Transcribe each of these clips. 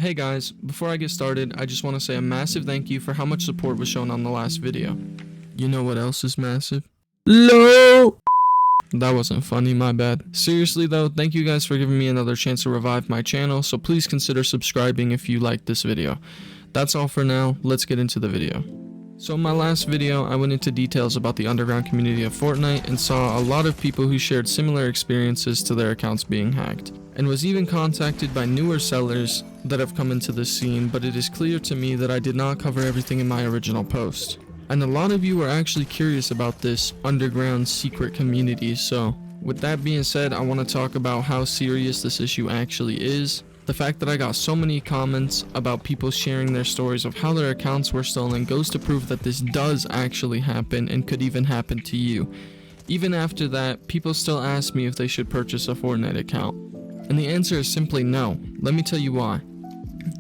Hey guys, before I get started, I just want to say a massive thank you for how much support was shown on the last video. You know what else is massive? LOL! That wasn't funny, my bad. Seriously though, thank you guys for giving me another chance to revive my channel, so please consider subscribing if you liked this video. That's all for now, let's get into the video. So in my last video, I went into details about the underground community of Fortnite and saw a lot of people who shared similar experiences to their accounts being hacked, and was even contacted by newer sellers that have come into the scene, but it is clear to me that I did not cover everything in my original post. And a lot of you are actually curious about this underground secret community, so with that being said, I want to talk about how serious this issue actually is. The fact that I got so many comments about people sharing their stories of how their accounts were stolen goes to prove that this does actually happen and could even happen to you. Even after that, people still ask me if they should purchase a Fortnite account. And the answer is simply no. Let me tell you why.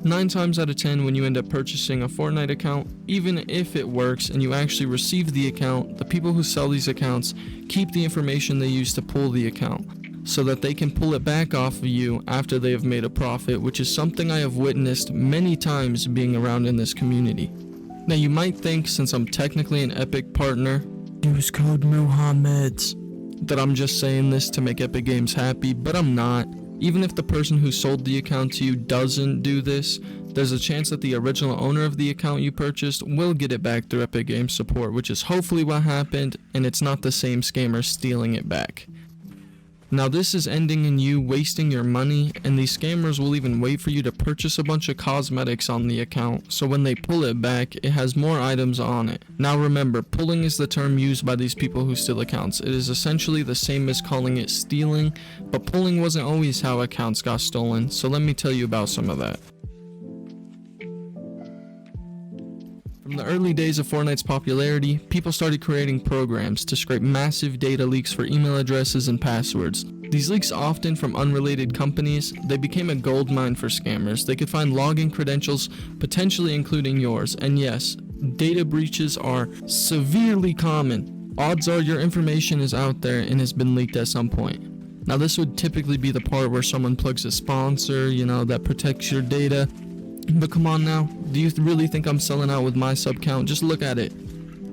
9 times out of 10 when you end up purchasing a Fortnite account, even if it works and you actually receive the account, the people who sell these accounts keep the information they use to pull the account, so that they can pull it back off of you after they have made a profit, which is something I have witnessed many times being around in this community. Now you might think, since I'm technically an Epic partner, use code Muhammad's, that I'm just saying this to make Epic Games happy, but I'm not. Even if the person who sold the account to you doesn't do this, there's a chance that the original owner of the account you purchased will get it back through Epic Games support, which is hopefully what happened, and it's not the same scammer stealing it back. Now this is ending in you wasting your money, and these scammers will even wait for you to purchase a bunch of cosmetics on the account, so when they pull it back, it has more items on it. Now remember, pulling is the term used by these people who steal accounts. It is essentially the same as calling it stealing, but pulling wasn't always how accounts got stolen, so let me tell you about some of that. From the early days of Fortnite's popularity, people started creating programs to scrape massive data leaks for email addresses and passwords. These leaks, often from unrelated companies, they became a goldmine for scammers. They could find login credentials, potentially including yours, and yes, data breaches are severely common. Odds are your information is out there and has been leaked at some point. Now this would typically be the part where someone plugs a sponsor, that protects your data. But come on now, do you really think I'm selling out with my sub count? Just look at it.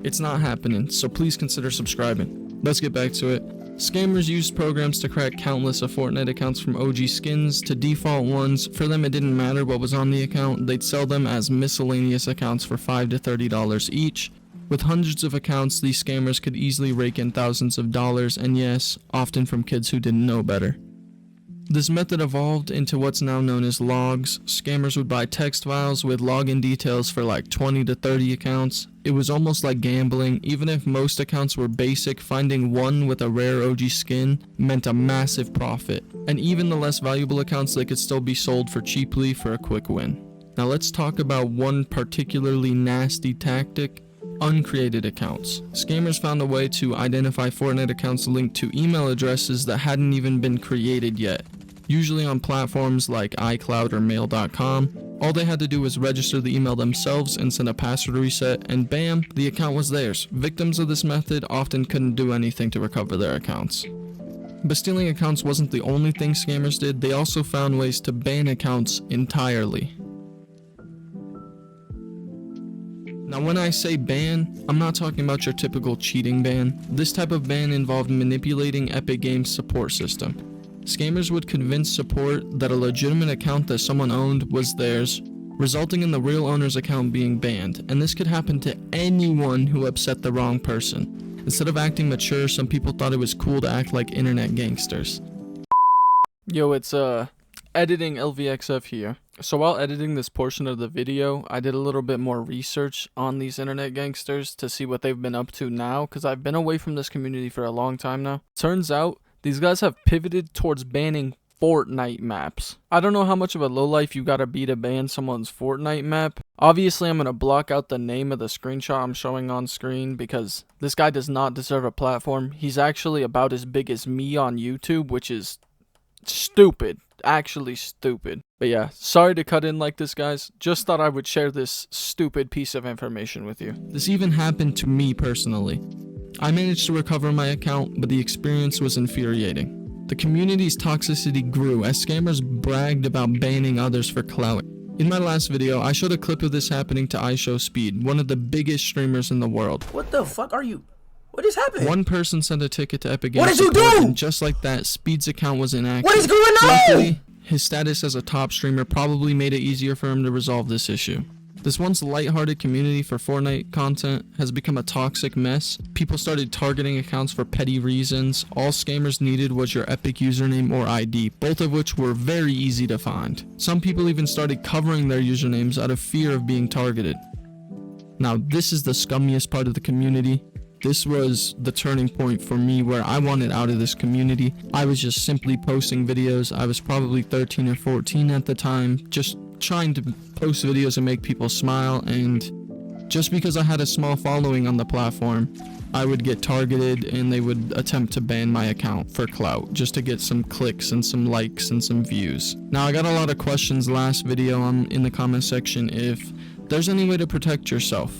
It's not happening, so please consider subscribing. Let's get back to it. Scammers used programs to crack countless of Fortnite accounts, from OG skins to default ones. For them, it didn't matter what was on the account. They'd sell them as miscellaneous accounts for $5 to $30 each. With hundreds of accounts, these scammers could easily rake in thousands of dollars, and yes, often from kids who didn't know better. This method evolved into what's now known as logs. Scammers would buy text files with login details for like 20 to 30 accounts. It was almost like gambling. Even if most accounts were basic, finding one with a rare OG skin meant a massive profit. And even the less valuable accounts, they could still be sold for cheaply for a quick win. Now let's talk about one particularly nasty tactic: uncreated accounts. Scammers found a way to identify Fortnite accounts linked to email addresses that hadn't even been created yet. Usually on platforms like iCloud or mail.com. All they had to do was register the email themselves and send a password reset, and bam, the account was theirs. Victims of this method often couldn't do anything to recover their accounts. But stealing accounts wasn't the only thing scammers did. They also found ways to ban accounts entirely. Now when I say ban, I'm not talking about your typical cheating ban. This type of ban involved manipulating Epic Games' support system. Scammers would convince support that a legitimate account that someone owned was theirs, resulting in the real owner's account being banned, and this could happen to anyone who upset the wrong person. Instead of acting mature, some people thought it was cool to act like internet gangsters. Yo, it's editing LVXF here. So while editing this portion of the video, I did a little bit more research on these internet gangsters to see what they've been up to now, because I've been away from this community for a long time now. Turns out, these guys have pivoted towards banning Fortnite maps. I don't know how much of a lowlife you gotta be to ban someone's Fortnite map. Obviously, I'm gonna block out the name of the screenshot I'm showing on screen because this guy does not deserve a platform. He's actually about as big as me on YouTube, which is stupid. Actually stupid. But yeah, sorry to cut in like this, guys. Just thought I would share this stupid piece of information with you. This even happened to me personally. I managed to recover my account, but the experience was infuriating. The community's toxicity grew as scammers bragged about banning others for clout. In my last video, I showed a clip of this happening to iShowSpeed, one of the biggest streamers in the world. What the fuck are you? What is happening? One person sent a ticket to Epic Games. What did you do? And just like that, Speed's account was inactive. What is going on? Luckily, his status as a top streamer probably made it easier for him to resolve this issue. This once lighthearted community for Fortnite content has become a toxic mess. People started targeting accounts for petty reasons. All scammers needed was your Epic username or ID, both of which were very easy to find. Some people even started covering their usernames out of fear of being targeted. Now, this is the scummiest part of the community. This was the turning point for me where I wanted out of this community. I was just simply posting videos. I was probably 13 or 14 at the time, just trying to post videos and make people smile, and just because I had a small following on the platform, I would get targeted and they would attempt to ban my account for clout, just to get some clicks and some likes and some views. Now, I got a lot of questions last video in the comment section if there's any way to protect yourself.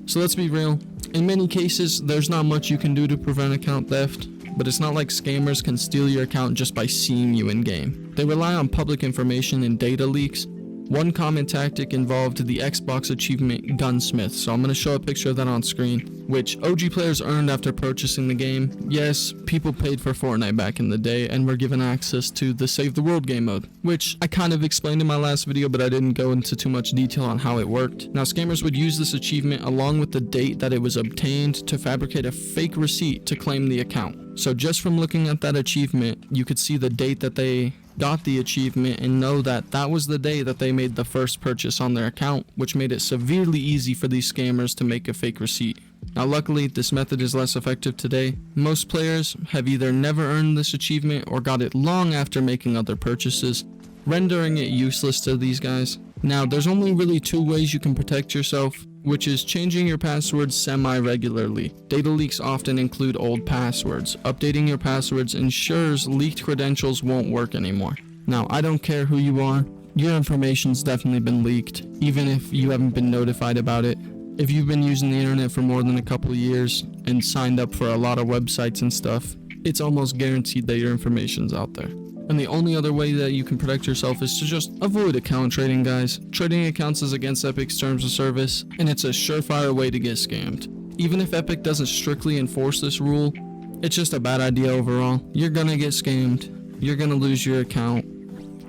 So let's be real, in many cases there's not much you can do to prevent account theft, but it's not like scammers can steal your account just by seeing you in game. They rely on public information and data leaks. One common tactic involved the Xbox achievement Gunsmith, so I'm going to show a picture of that on screen, which OG players earned after purchasing the game. Yes, people paid for Fortnite back in the day and were given access to the Save the World game mode, which I kind of explained in my last video, but I didn't go into too much detail on how it worked. Now, scammers would use this achievement along with the date that it was obtained to fabricate a fake receipt to claim the account. So just from looking at that achievement, you could see the date that they got the achievement and know that that was the day that they made the first purchase on their account, which made it severely easy for these scammers to make a fake receipt. Now, luckily, this method is less effective today. Most players have either never earned this achievement or got it long after making other purchases, rendering it useless to these guys. Now, there's only really two ways you can protect yourself, which is changing your passwords semi-regularly. Data leaks often include old passwords. Updating your passwords ensures leaked credentials won't work anymore. Now, I don't care who you are, your information's definitely been leaked, even if you haven't been notified about it. If you've been using the internet for more than a couple of years and signed up for a lot of websites and stuff, it's almost guaranteed that your information's out there. And the only other way that you can protect yourself is to just avoid account trading, guys. Trading accounts is against Epic's terms of service, and it's a surefire way to get scammed. Even if Epic doesn't strictly enforce this rule, it's just a bad idea overall. You're gonna get scammed. You're gonna lose your account.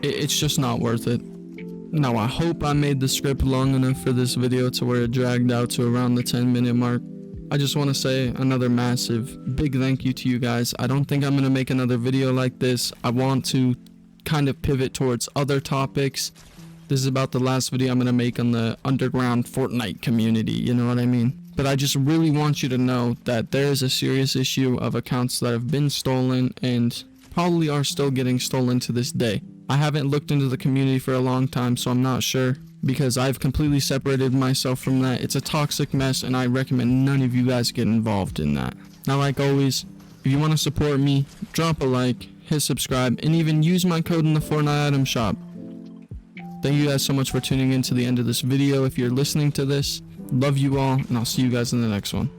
It's just not worth it. Now, I hope I made the script long enough for this video to where it dragged out to around the 10-minute mark. I just want to say another massive, big thank you to you guys. I don't think I'm going to make another video like this. I want to kind of pivot towards other topics. This is about the last video I'm going to make on the underground Fortnite community, you know what I mean? But I just really want you to know that there is a serious issue of accounts that have been stolen and probably are still getting stolen to this day. I haven't looked into the community for a long time, so I'm not sure, because I've completely separated myself from that. It's a toxic mess, and I recommend none of you guys get involved in that. Now, like always, if you want to support me, drop a like, hit subscribe, and even use my code in the Fortnite item shop. Thank you guys so much for tuning in to the end of this video. If you're listening to this, love you all, and I'll see you guys in the next one.